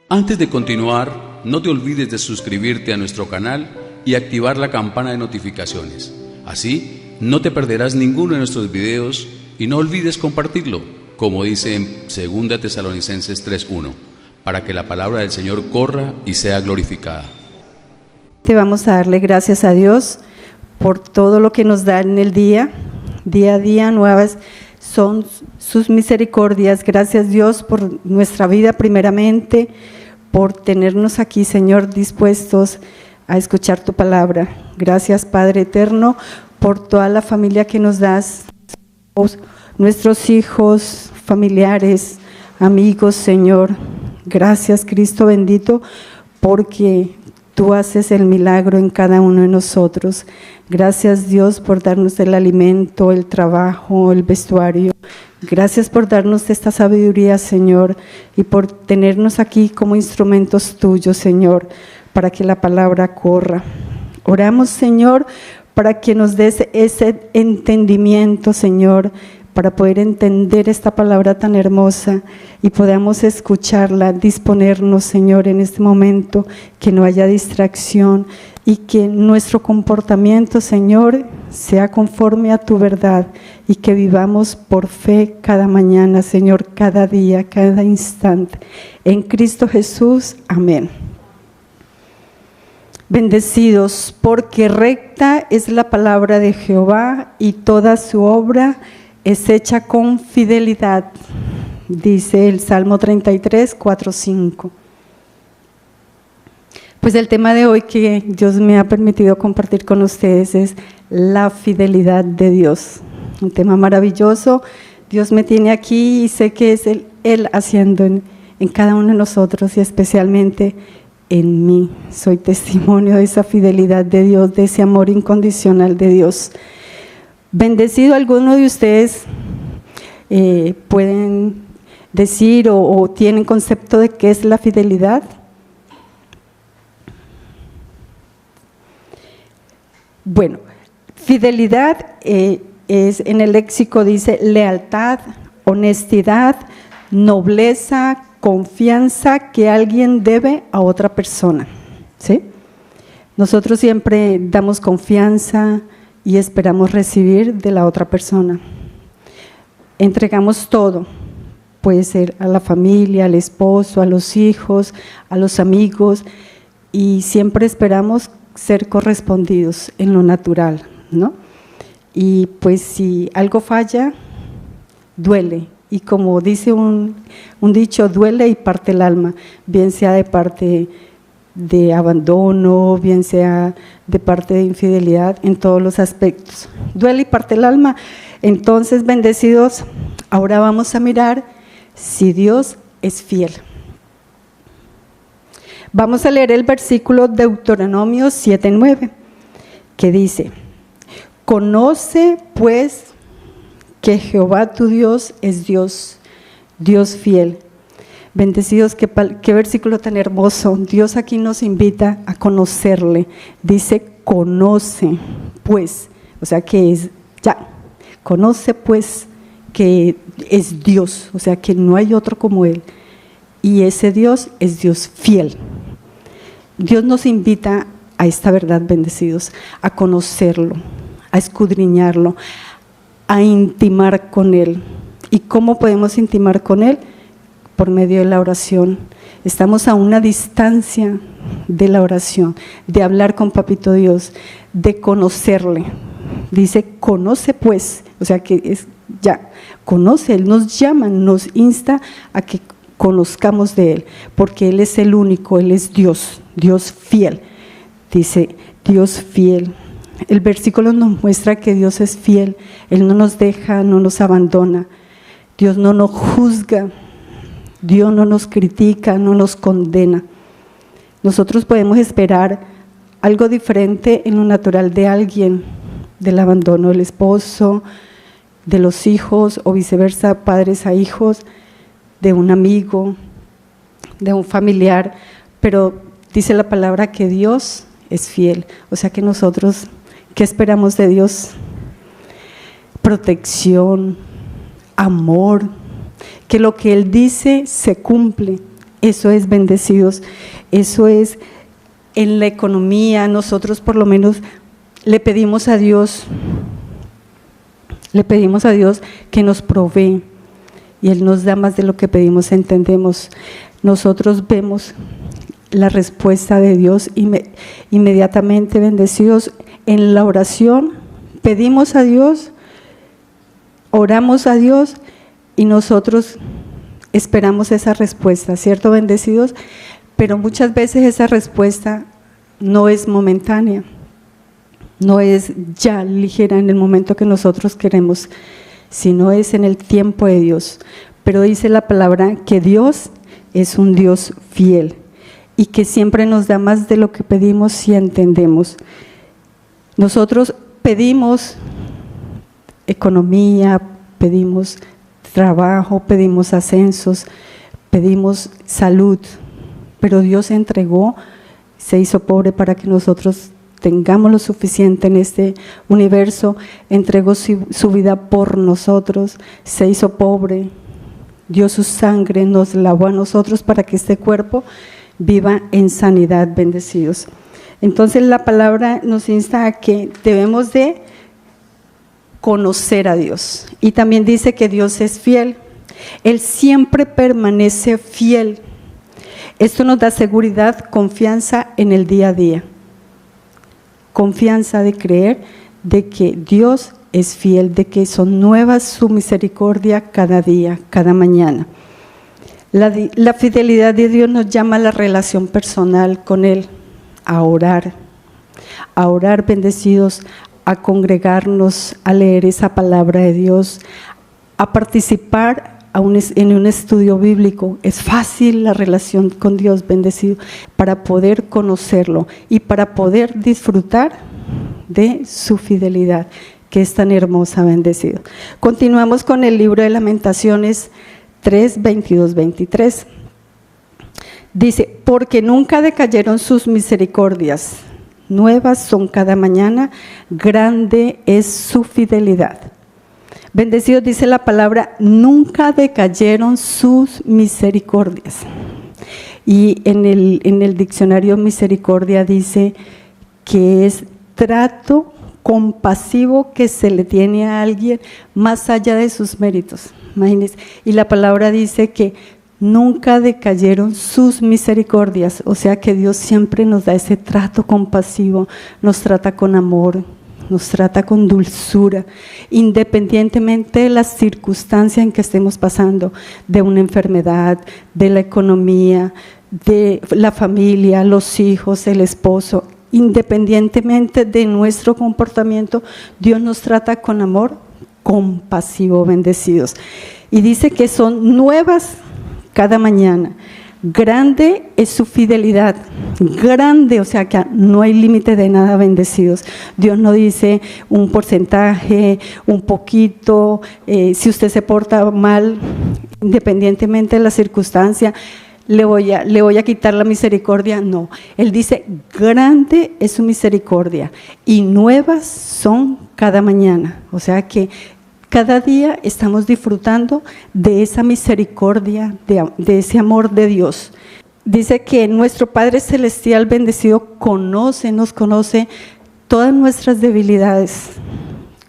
Antes de continuar, no te olvides de suscribirte a nuestro canal y activar la campana de notificaciones. Así, no te perderás ninguno de nuestros videos y no olvides compartirlo, como dice en 2 Tesalonicenses 3:1, para que la palabra del Señor corra y sea glorificada. Te vamos a darle gracias a Dios por todo lo que nos da en el día a día, nuevas son sus misericordias. Gracias, Dios, por nuestra vida primeramente, por tenernos aquí, Señor, dispuestos a escuchar tu palabra. Gracias, Padre eterno, por toda la familia que nos das, nuestros hijos, familiares, amigos, Señor. Gracias, Cristo bendito, porque tú haces el milagro en cada uno de nosotros. Gracias, Dios, por darnos el alimento, el trabajo, el vestuario. Gracias por darnos esta sabiduría, Señor, y por tenernos aquí como instrumentos tuyos, Señor, para que la palabra corra. Oramos, Señor, para que nos des ese entendimiento, Señor, para poder entender esta palabra tan hermosa y podamos escucharla, disponernos, Señor, en este momento, que no haya distracción y que nuestro comportamiento, Señor, sea conforme a tu verdad y que vivamos por fe cada mañana, Señor, cada día, cada instante. En Cristo Jesús, amén. Bendecidos, porque recta es la palabra de Jehová y toda su obra es hecha con fidelidad, dice el Salmo 33, 4, 5. Pues el tema de hoy que Dios me ha permitido compartir con ustedes es la fidelidad de Dios. Un tema maravilloso. Dios me tiene aquí y sé que es Él haciendo en cada uno de nosotros y especialmente en mí. Soy testimonio de esa fidelidad de Dios, de ese amor incondicional de Dios. Bendecido, alguno de ustedes pueden decir o tienen concepto de qué es la fidelidad. Bueno, fidelidad es en el léxico dice lealtad, honestidad, nobleza, confianza que alguien debe a otra persona, ¿sí? Nosotros siempre damos confianza y esperamos recibir de la otra persona. Entregamos todo, puede ser a la familia, al esposo, a los hijos, a los amigos, y siempre esperamos ser correspondidos en lo natural, ¿no? Y pues si algo falla, duele, y como dice un dicho, duele y parte el alma, bien sea de parte de abandono, bien sea de parte de infidelidad, en todos los aspectos. Duele y parte el alma. Entonces, bendecidos, ahora vamos a mirar si Dios es fiel. Vamos a leer el versículo Deuteronomio 7:9, que dice: conoce pues que Jehová tu Dios es Dios, Dios fiel. Bendecidos, qué versículo tan hermoso. Dios aquí nos invita a conocerle. Dice, conoce pues, o sea que es ya, conoce pues que es Dios, o sea que no hay otro como Él. Y ese Dios es Dios fiel. Dios nos invita a esta verdad, bendecidos, a conocerlo, a escudriñarlo, a intimar con Él. ¿Y cómo podemos intimar con Él? Por medio de la oración. Estamos a una distancia de la oración, de hablar con Papito Dios, de conocerle. Dice, conoce pues, o sea que es ya, conoce, Él nos llama, nos insta a que conozcamos de Él, porque Él es el único, Él es Dios, Dios fiel. Dice, Dios fiel. El versículo nos muestra que Dios es fiel, Él no nos deja, no nos abandona, Dios no nos juzga, Dios no nos critica, no nos condena. Nosotros podemos esperar algo diferente en lo natural de alguien, del abandono del esposo, de los hijos o viceversa, padres a hijos, de un amigo, de un familiar, pero dice la palabra que Dios es fiel. O sea que nosotros, ¿qué esperamos de Dios? Protección, amor, que lo que Él dice se cumple Eso es, bendecidos. Eso es en la economía. Nosotros por lo menos le pedimos a Dios que nos provee, y Él nos da más de lo que pedimos, entendemos. Nosotros vemos la respuesta de Dios inmediatamente, bendecidos. En la oración pedimos a Dios, oramos a Dios y nosotros esperamos esa respuesta, ¿cierto, bendecidos? Pero muchas veces esa respuesta no es momentánea, no es ya ligera en el momento que nosotros queremos, sino es en el tiempo de Dios. Pero dice la palabra que Dios es un Dios fiel y que siempre nos da más de lo que pedimos si entendemos. Nosotros pedimos economía, pedimos trabajo, pedimos ascensos, pedimos salud, pero Dios entregó, se hizo pobre para que nosotros tengamos lo suficiente en este universo, entregó su vida por nosotros, se hizo pobre, dio su sangre, nos lavó a nosotros para que este cuerpo viva en sanidad, bendecidos. Entonces la palabra nos insta a que debemos de conocer a Dios, y también dice que Dios es fiel, Él siempre permanece fiel. Esto nos da seguridad, confianza en el día a día, confianza de creer de que Dios es fiel, de que son nuevas su misericordia cada día, cada mañana. La fidelidad de Dios nos llama a la relación personal con Él, a orar, bendecidos, a congregarnos, a leer esa palabra de Dios, a participar en un estudio bíblico. Es fácil la relación con Dios, bendecido, para poder conocerlo y para poder disfrutar de su fidelidad, que es tan hermosa, bendecido. Continuamos con el libro de Lamentaciones 3, 22, 23. Dice, porque nunca decayeron sus misericordias, nuevas son cada mañana, grande es su fidelidad. Bendecidos, dice la palabra, nunca decayeron sus misericordias. Y en el diccionario misericordia dice que es trato compasivo que se le tiene a alguien más allá de sus méritos. Imagínense. Y la palabra dice que nunca decayeron sus misericordias, o sea que Dios siempre nos da ese trato compasivo, nos trata con amor, nos trata con dulzura, independientemente de las circunstancias en que estemos pasando, de una enfermedad, de la economía, de la familia, los hijos, el esposo. Independientemente de nuestro comportamiento, Dios nos trata con amor compasivo, bendecidos. Y dice que son nuevas cada mañana. Grande es su fidelidad, grande, o sea que no hay límite de nada, bendecidos. Dios no dice un porcentaje, un poquito, si usted se porta mal, independientemente de la circunstancia, le voy a quitar la misericordia. No, Él dice, grande es su misericordia y nuevas son cada mañana, o sea que cada día estamos disfrutando de esa misericordia, de ese amor de Dios. Dice que nuestro Padre Celestial bendecido nos conoce todas nuestras debilidades,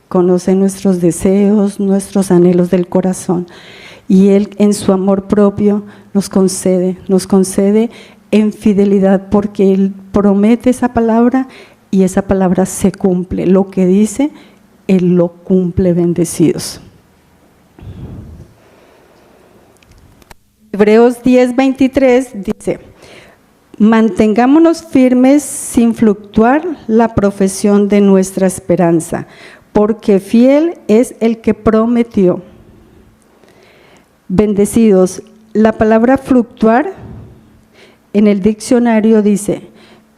conoce nuestros deseos, nuestros anhelos del corazón. Y Él en su amor propio nos concede en fidelidad, porque Él promete esa palabra y esa palabra se cumple. Lo que dice, Él lo cumple, bendecidos. Hebreos 10:23 dice, mantengámonos firmes sin fluctuar la profesión de nuestra esperanza, porque fiel es el que prometió. Bendecidos, la palabra fluctuar en el diccionario dice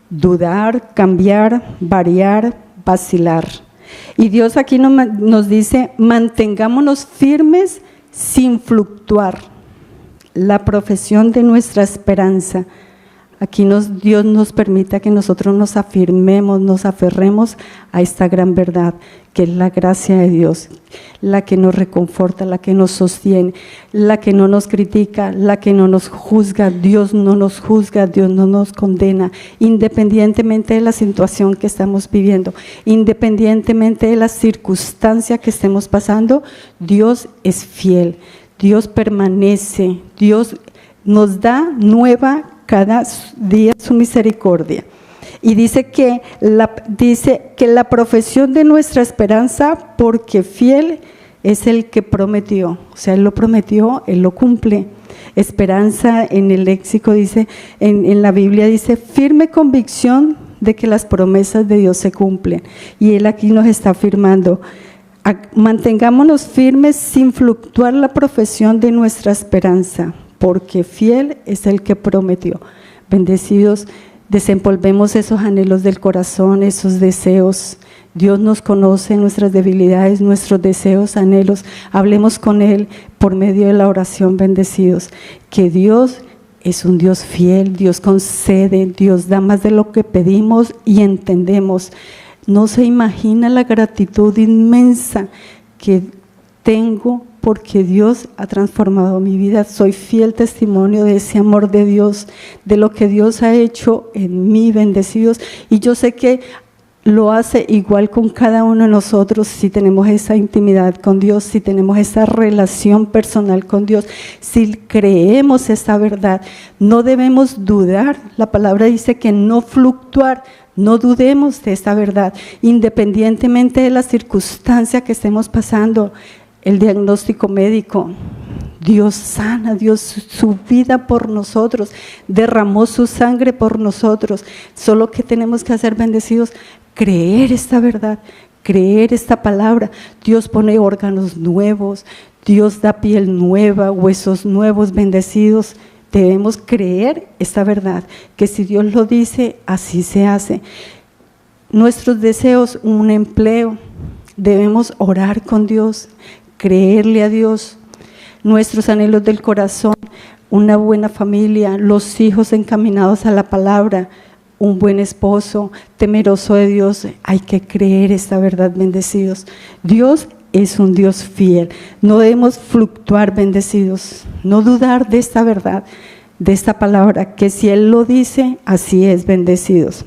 dudar, cambiar, variar, vacilar. Y Dios aquí nos dice, mantengámonos firmes sin fluctuar la profesión de nuestra esperanza. Aquí Dios nos permite que nosotros nos afirmemos, nos aferremos a esta gran verdad, que es la gracia de Dios, la que nos reconforta, la que nos sostiene, la que no nos critica, la que no nos juzga. Dios no nos juzga, Dios no nos condena, independientemente de la situación que estamos viviendo, independientemente de la circunstancia que estemos pasando. Dios es fiel, Dios permanece, Dios nos da nueva cada día su misericordia. Y dice que la profesión de nuestra esperanza, porque fiel es el que prometió. O sea, Él lo prometió, Él lo cumple. Esperanza en el léxico dice, en la Biblia dice, firme convicción de que las promesas de Dios se cumplen. Y Él aquí nos está afirmando, mantengámonos firmes sin fluctuar la profesión de nuestra esperanza, porque fiel es el que prometió. Bendecidos, desempolvemos esos anhelos del corazón, esos deseos. Dios nos conoce nuestras debilidades, nuestros deseos, anhelos. Hablemos con Él por medio de la oración, bendecidos. Que Dios es un Dios fiel, Dios concede, Dios da más de lo que pedimos y entendemos. No se imagina la gratitud inmensa que tengo porque Dios ha transformado mi vida. Soy fiel testimonio de ese amor de Dios, de lo que Dios ha hecho en mí, bendecidos. Y yo sé que lo hace igual con cada uno de nosotros si tenemos esa intimidad con Dios, si tenemos esa relación personal con Dios, si creemos esa verdad. No debemos dudar. La palabra dice que no fluctuar. No dudemos de esta verdad, independientemente de la circunstancia que estemos pasando. El diagnóstico médico, Dios sana, Dios su vida por nosotros, derramó su sangre por nosotros. Solo que tenemos que hacer, bendecidos, creer esta verdad, creer esta palabra. Dios pone órganos nuevos, Dios da piel nueva, huesos nuevos, bendecidos. Debemos creer esta verdad, que si Dios lo dice, así se hace. Nuestros deseos, un empleo, debemos orar con Dios, creerle a Dios. Nuestros anhelos del corazón, una buena familia, los hijos encaminados a la palabra, un buen esposo, temeroso de Dios. Hay que creer esta verdad, bendecidos. Dios es un Dios fiel. No debemos fluctuar, bendecidos, no dudar de esta verdad, de esta palabra, que si Él lo dice, así es, bendecidos.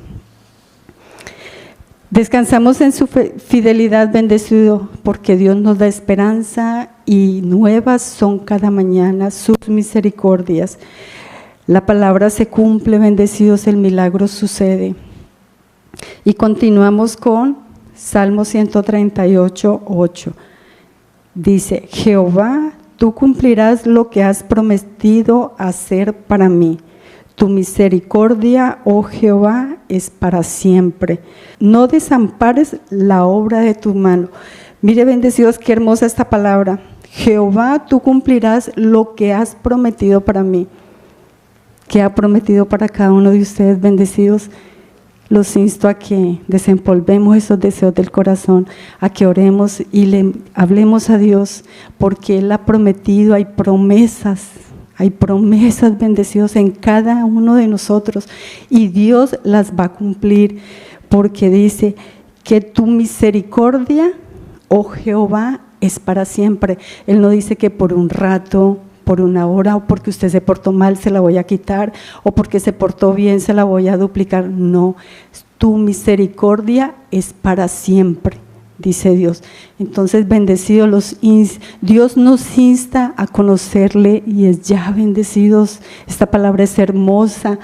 Descansamos en su fidelidad, bendecido, porque Dios nos da esperanza y nuevas son cada mañana sus misericordias. La palabra se cumple, bendecidos, el milagro sucede. Y continuamos con Salmo 138:8. Dice, Jehová, tú cumplirás lo que has prometido hacer para mí. Tu misericordia, oh Jehová, es para siempre. No desampares la obra de tu mano. Mire, bendecidos, qué hermosa esta palabra. Jehová, tú cumplirás lo que has prometido para mí. ¿Qué ha prometido para cada uno de ustedes, bendecidos? Los insto a que desempolvemos esos deseos del corazón, a que oremos y le hablemos a Dios, porque Él ha prometido, hay promesas, bendecidos, en cada uno de nosotros, y Dios las va a cumplir, porque dice que tu misericordia, oh Jehová, es para siempre. Él no dice que por un rato, por una hora, o porque usted se portó mal se la voy a quitar, o porque se portó bien se la voy a duplicar. No, tu misericordia es para siempre, dice Dios. Entonces, bendecidos, Dios nos insta a conocerle y es ya, bendecidos. Esta palabra es hermosa.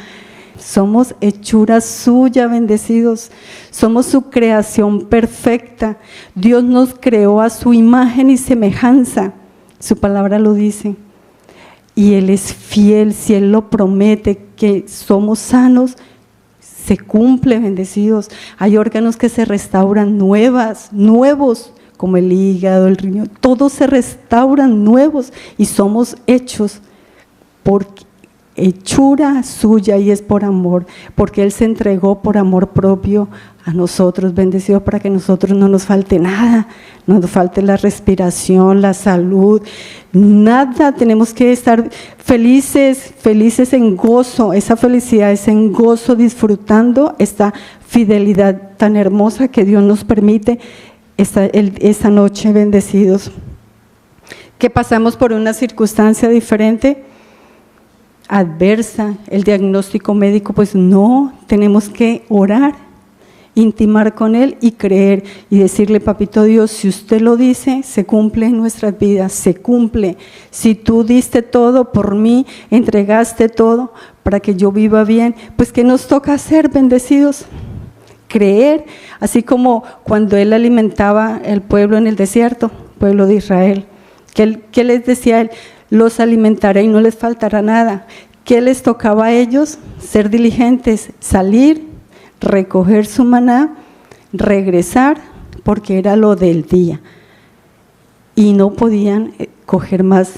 Somos hechura suya, bendecidos. Somos su creación perfecta. Dios nos creó a su imagen y semejanza. Su palabra lo dice. Y Él es fiel. Si Él lo promete que somos sanos, se cumple, bendecidos. Hay órganos que se restauran nuevos, como el hígado, el riñón. Todos se restauran nuevos y somos hechos porque hechura suya y es por amor, porque Él se entregó por amor propio a nosotros, bendecido, para que a nosotros no nos falte nada, no nos falte la respiración, la salud, nada. Tenemos que estar felices, felices en gozo. Esa felicidad es en gozo, disfrutando esta fidelidad tan hermosa que Dios nos permite esta noche, bendecidos. Que pasamos por una circunstancia diferente, adversa, el diagnóstico médico, pues no, tenemos que orar, intimar con Él y creer y decirle: papito Dios, si usted lo dice, se cumple en nuestras vidas, se cumple. Si tú diste todo por mí, entregaste todo para que yo viva bien, pues ¿qué nos toca hacer, bendecidos? Creer, así como cuando Él alimentaba el pueblo en el desierto, pueblo de Israel. ¿Qué les decía Él? Los alimentaré y no les faltará nada. ¿Qué les tocaba a ellos? Ser diligentes, salir, recoger su maná, regresar, porque era lo del día. Y no podían coger más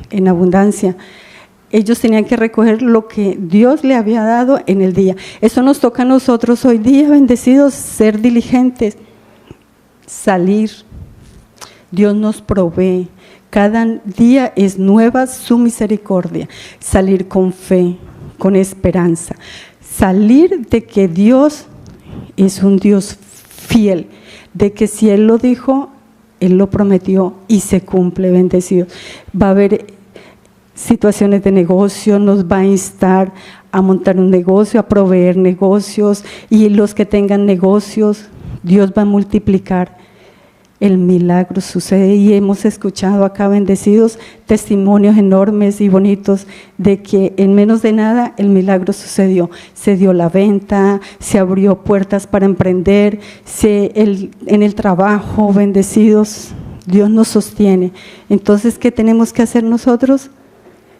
en abundancia. Ellos tenían que recoger lo que Dios le había dado en el día. Eso nos toca a nosotros hoy día, bendecidos, ser diligentes, salir. Dios nos provee. Cada día es nueva su misericordia. Salir con fe, con esperanza. Salir de que Dios es un Dios fiel, de que si Él lo dijo, Él lo prometió y se cumple, bendecido. Va a haber situaciones de negocio, nos va a instar a montar un negocio, a proveer negocios, y los que tengan negocios, Dios va a multiplicar. El milagro sucede y hemos escuchado acá, bendecidos, testimonios enormes y bonitos de que en menos de nada el milagro sucedió. Se dio la venta, se abrió puertas para emprender, en el trabajo, bendecidos, Dios nos sostiene. Entonces, ¿qué tenemos que hacer nosotros?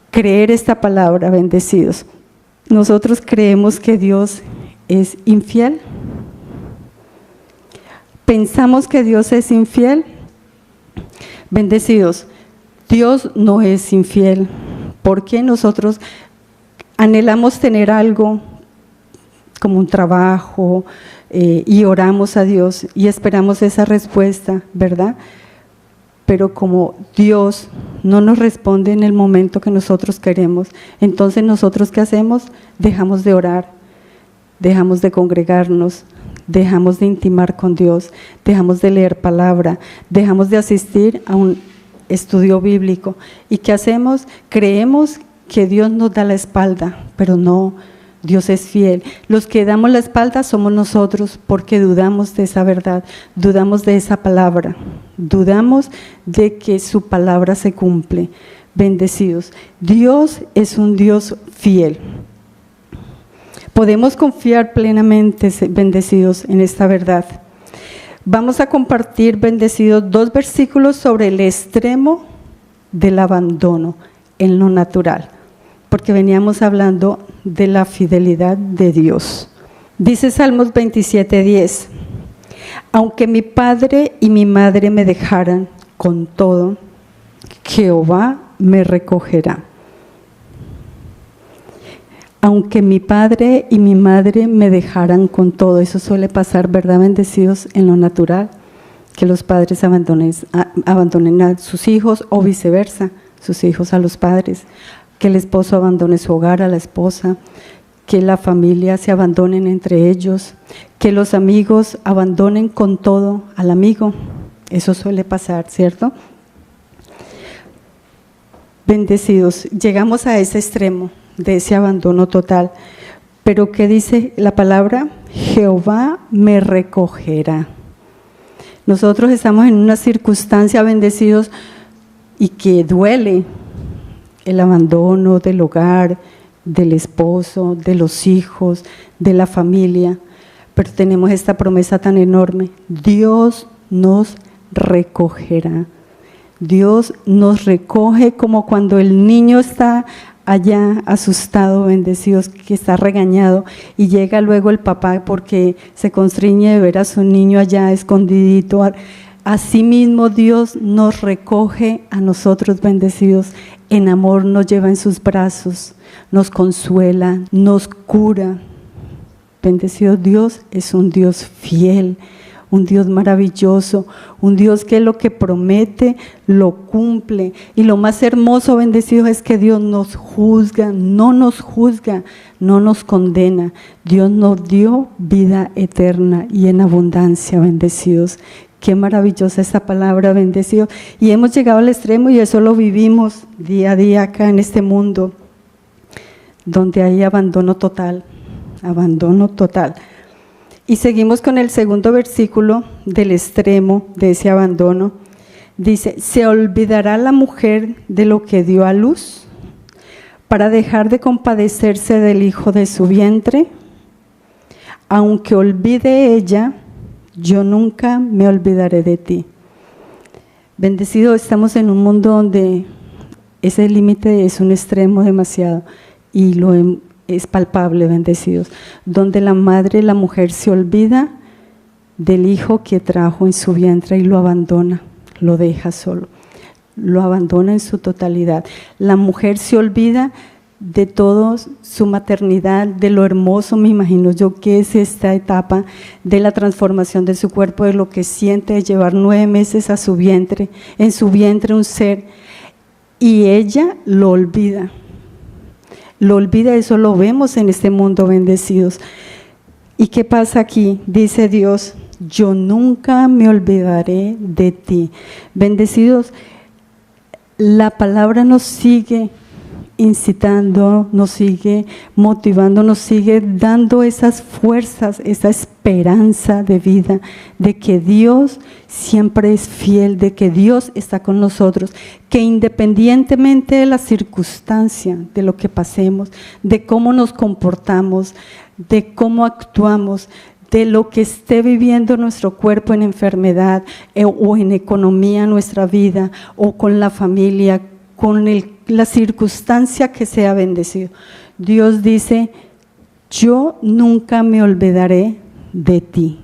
Creer esta palabra, bendecidos. Nosotros creemos que Dios es infiel. ¿Pensamos que Dios es infiel? Bendecidos, Dios no es infiel. ¿Por qué nosotros anhelamos tener algo como un trabajo y oramos a Dios y esperamos esa respuesta, verdad? Pero como Dios no nos responde en el momento que nosotros queremos, entonces nosotros ¿qué hacemos? Dejamos de orar, dejamos de congregarnos, dejamos de intimar con Dios, dejamos de leer palabra, dejamos de asistir a un estudio bíblico. ¿Y qué hacemos? Creemos que Dios nos da la espalda, pero no, Dios es fiel. Los que damos la espalda somos nosotros, porque dudamos de esa verdad, dudamos de esa palabra, dudamos de que su palabra se cumple. Bendecidos, Dios es un Dios fiel. Podemos confiar plenamente, bendecidos, en esta verdad. Vamos a compartir, bendecidos, 2 versículos sobre el extremo del abandono en lo natural, porque veníamos hablando de la fidelidad de Dios. Dice Salmos 27:10: aunque mi padre y mi madre me dejaran, con todo, Jehová me recogerá. Aunque mi padre y mi madre me dejaran, con todo. Eso suele pasar, ¿verdad, bendecidos? En lo natural, que los padres abandonen a sus hijos, o viceversa, sus hijos a los padres, que el esposo abandone su hogar a la esposa, que la familia se abandonen entre ellos, que los amigos abandonen con todo al amigo. Eso suele pasar, ¿cierto? Bendecidos, llegamos a ese extremo de ese abandono total, pero ¿qué dice la palabra? Jehová me recogerá. Nosotros estamos en una circunstancia, bendecidos, y que duele el abandono del hogar, del esposo, de los hijos, de la familia, pero tenemos esta promesa tan enorme: Dios nos recogerá. Dios nos recoge, como cuando el niño está allá asustado, bendecidos, que está regañado, y llega luego el papá porque se constriñe de ver a su niño allá escondidito. Asimismo Dios nos recoge a nosotros, bendecidos, en amor nos lleva en sus brazos, nos consuela, nos cura. Bendecido Dios es un Dios fiel, un Dios maravilloso, un Dios que lo que promete lo cumple. Y lo más hermoso, bendecido, es que Dios nos juzga, no nos condena. Dios nos dio vida eterna y en abundancia, bendecidos. Qué maravillosa esa palabra, bendecido. Y hemos llegado al extremo y eso lo vivimos día a día acá en este mundo, donde hay abandono total. Y seguimos con el segundo versículo del extremo de ese abandono. Dice, ¿se olvidará la mujer de lo que dio a luz para dejar de compadecerse del hijo de su vientre? Aunque olvide ella, yo nunca me olvidaré de ti. Bendecido, estamos en un mundo donde ese límite es un extremo demasiado y es palpable, bendecidos, donde la madre, la mujer se olvida del hijo que trajo en su vientre y lo abandona, lo deja solo, lo abandona en su totalidad. La mujer se olvida de todo su maternidad, de lo hermoso, me imagino yo, que es esta etapa de la transformación de su cuerpo, de lo que siente de llevar 9 meses a su vientre, en su vientre un ser, y ella lo olvida. Eso lo vemos en este mundo, bendecidos. ¿Y qué pasa aquí? Dice Dios, yo nunca me olvidaré de ti. Bendecidos, la palabra nos sigue incitando, nos sigue motivando, nos sigue dando esas fuerzas, esa esperanza de vida, de que Dios siempre es fiel, de que Dios está con nosotros, que independientemente de la circunstancia, de lo que pasemos, de cómo nos comportamos, de cómo actuamos, de lo que esté viviendo nuestro cuerpo en enfermedad o en economía, nuestra vida, o con la familia, con la circunstancia que sea, bendecido, Dios dice, yo nunca me olvidaré de ti.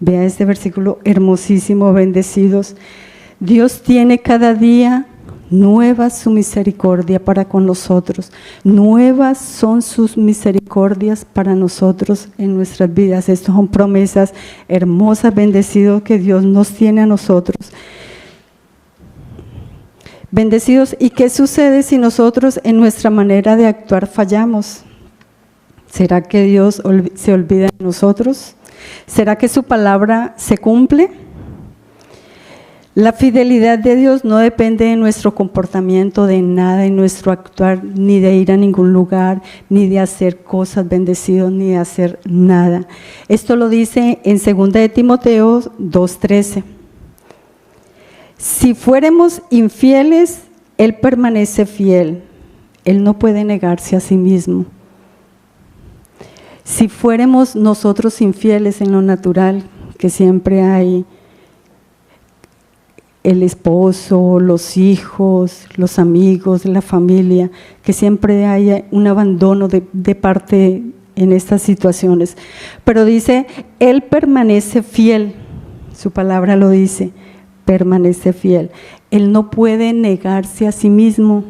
Vea este versículo hermosísimo, bendecidos. Dios tiene cada día nueva su misericordia para con nosotros. Nuevas son sus misericordias para nosotros en nuestras vidas. Estas son promesas hermosas, bendecidos, que Dios nos tiene a nosotros. Bendecidos, ¿y qué sucede si nosotros en nuestra manera de actuar fallamos? ¿Será que Dios se olvida de nosotros? ¿Será que su palabra se cumple? La fidelidad de Dios no depende de nuestro comportamiento, de nada, en nuestro actuar, ni de ir a ningún lugar, ni de hacer cosas, bendecidos, ni de hacer nada. Esto lo dice en 2 de Timoteo 2:13. Si fuéramos infieles, Él permanece fiel. Él no puede negarse a sí mismo. Si fuéramos nosotros infieles en lo natural, que siempre hay el esposo, los hijos, los amigos, la familia, que siempre hay un abandono de parte en estas situaciones. Pero dice, Él permanece fiel, su palabra lo dice, permanece fiel. Él no puede negarse a sí mismo,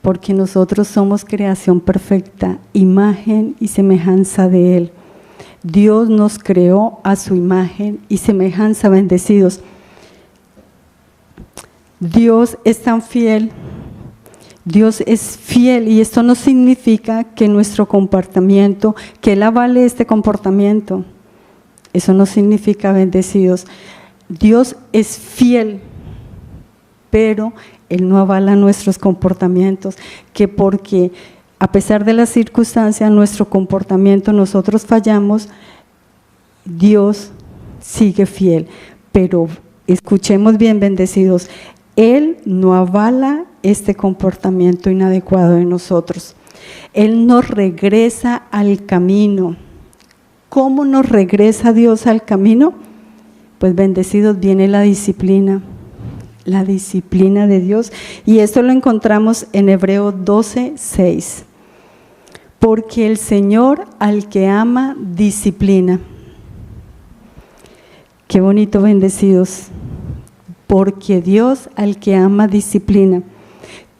porque nosotros somos creación perfecta, imagen y semejanza de Él. Dios nos creó a su imagen y semejanza, bendecidos. Dios es tan fiel, Dios es fiel, y esto no significa que nuestro comportamiento, que Él avale este comportamiento. Eso no significa, bendecidos. Dios es fiel, pero Él no avala nuestros comportamientos, que porque a pesar de las circunstancias, nuestro comportamiento, nosotros fallamos, Dios sigue fiel. Pero escuchemos bien, bendecidos, Él no avala este comportamiento inadecuado de nosotros. Él nos regresa al camino. ¿Cómo nos regresa Dios al camino? Pues bendecidos, viene la disciplina de Dios, y esto lo encontramos en Hebreos 12:6. Porque el Señor al que ama disciplina. Qué bonito, bendecidos. Porque Dios al que ama disciplina.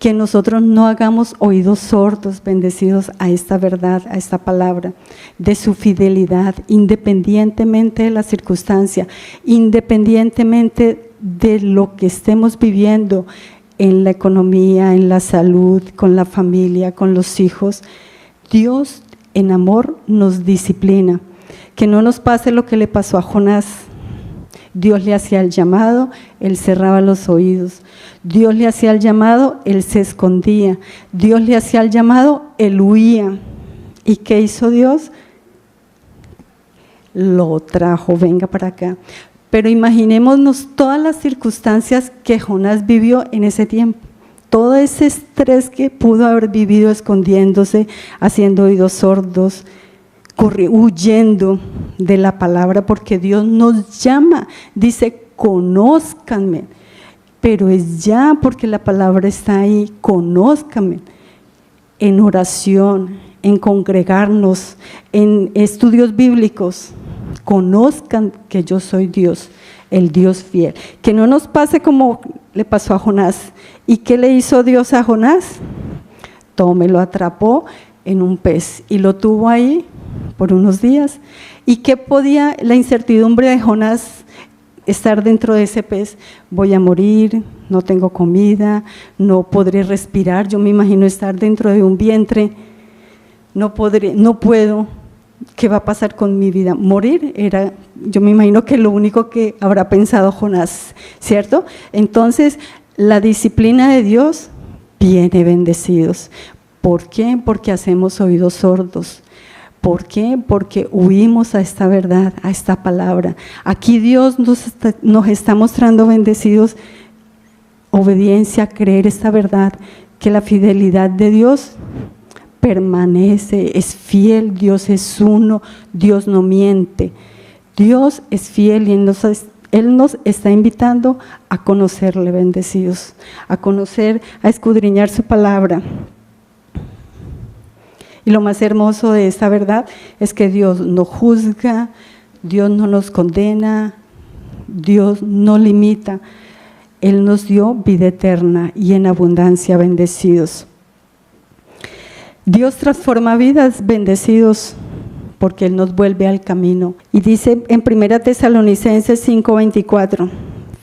que nosotros no hagamos oídos sordos, bendecidos, a esta verdad, a esta palabra, de su fidelidad, independientemente de la circunstancia, independientemente de lo que estemos viviendo en la economía, en la salud, con la familia, con los hijos. Dios en amor nos disciplina. Que no nos pase lo que le pasó a Jonás. Dios le hacía el llamado, él cerraba los oídos. Dios le hacía el llamado, él se escondía. Dios le hacía el llamado, él huía. ¿Y qué hizo Dios? Lo trajo, venga para acá. Pero imaginémonos todas las circunstancias que Jonás vivió en ese tiempo. Todo ese estrés que pudo haber vivido escondiéndose, haciendo oídos sordos, huyendo de la palabra, porque Dios nos llama, dice, conózcanme, pero es ya porque la palabra está ahí, conózcanme, en oración, en congregarnos, en estudios bíblicos, conozcan que yo soy Dios, el Dios fiel, que no nos pase como le pasó a Jonás. ¿Y qué le hizo Dios a Jonás? Me lo atrapó en un pez y lo tuvo ahí por unos días. ¿Y qué podía la incertidumbre de Jonás estar dentro de ese pez? Voy a morir, no tengo comida, no podré respirar. Yo me imagino estar dentro de un vientre, no puedo. ¿Qué va a pasar con mi vida? Morir era, yo me imagino que lo único que habrá pensado Jonás, ¿cierto? Entonces, la disciplina de Dios viene, bendecidos. ¿Por qué? Porque hacemos oídos sordos. ¿Por qué? Porque huimos a esta verdad, a esta palabra. Aquí Dios nos está mostrando, bendecidos, obediencia, creer esta verdad, que la fidelidad de Dios permanece, es fiel, Dios es uno, Dios no miente. Dios es fiel y Él nos está invitando a conocerle, bendecidos, a conocer, a escudriñar su palabra. Y lo más hermoso de esta verdad es que Dios no juzga, Dios no nos condena, Dios no limita. Él nos dio vida eterna y en abundancia, bendecidos. Dios transforma vidas, bendecidos, porque Él nos vuelve al camino. Y dice en 1 Tesalonicenses 5:24,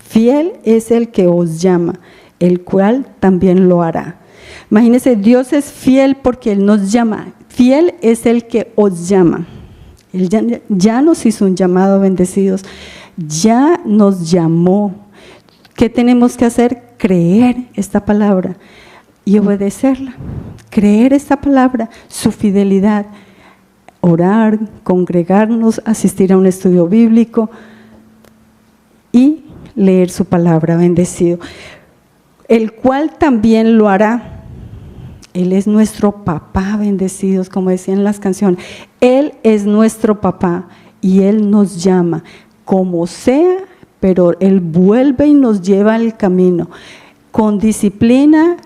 fiel es el que os llama, el cual también lo hará. Imagínense, Dios es fiel porque Él nos llama. Fiel es el que os llama. Él ya nos hizo un llamado, bendecidos. Ya nos llamó. ¿Qué tenemos que hacer? Creer esta palabra y obedecerla. Creer esta palabra, su fidelidad. Orar, congregarnos, asistir a un estudio bíblico y leer su palabra, bendecido. El cual también lo hará. Él es nuestro papá, bendecidos, como decían las canciones. Él es nuestro papá y Él nos llama, como sea, pero Él vuelve y nos lleva al camino. Con disciplina,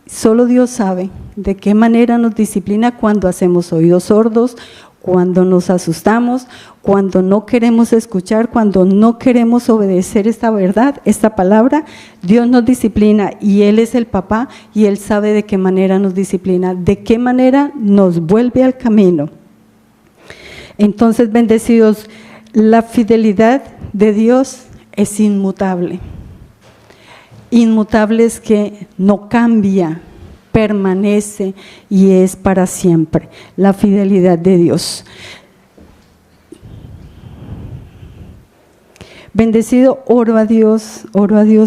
solo Dios sabe de qué manera nos disciplina cuando hacemos oídos sordos, cuando nos asustamos, cuando no queremos escuchar, cuando no queremos obedecer esta verdad, esta palabra. Dios nos disciplina y Él es el papá y Él sabe de qué manera nos disciplina, de qué manera nos vuelve al camino. Entonces, bendecidos, la fidelidad de Dios es inmutable. Inmutable es que no cambia, permanece y es para siempre, la fidelidad de Dios. Bendecido, oro a Dios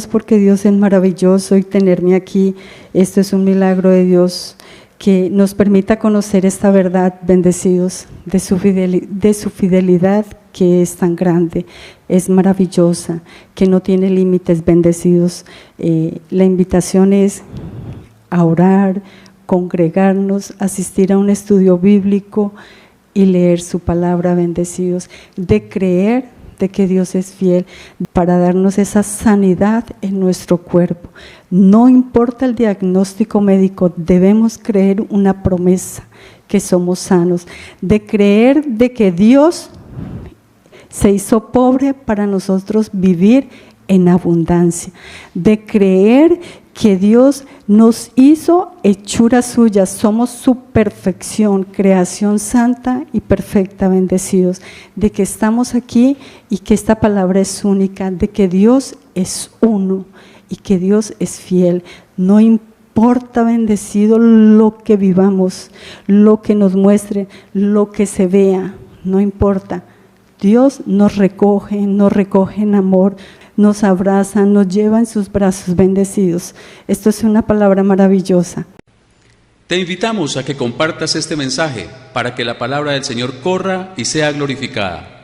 porque Dios es maravilloso y tenerme aquí, esto es un milagro de Dios, que nos permita conocer esta verdad, bendecidos, de su fidelidad que es tan grande, es maravillosa, que no tiene límites, bendecidos. La invitación es a orar, congregarnos, asistir a un estudio bíblico y leer su palabra, bendecidos, de creer de que Dios es fiel para darnos esa sanidad en nuestro cuerpo. No importa el diagnóstico médico, debemos creer una promesa que somos sanos, de creer de que Dios se hizo pobre para nosotros vivir en abundancia, de creer que Dios nos hizo hechura suya, somos su perfección, creación santa y perfecta, bendecidos, de que estamos aquí y que esta palabra es única, de que Dios es uno y que Dios es fiel. No importa, bendecido, lo que vivamos, lo que nos muestre, lo que se vea, no importa. Dios nos recoge en amor, nos abraza, nos lleva en sus brazos, bendecidos. Esto es una palabra maravillosa. Te invitamos a que compartas este mensaje para que la palabra del Señor corra y sea glorificada.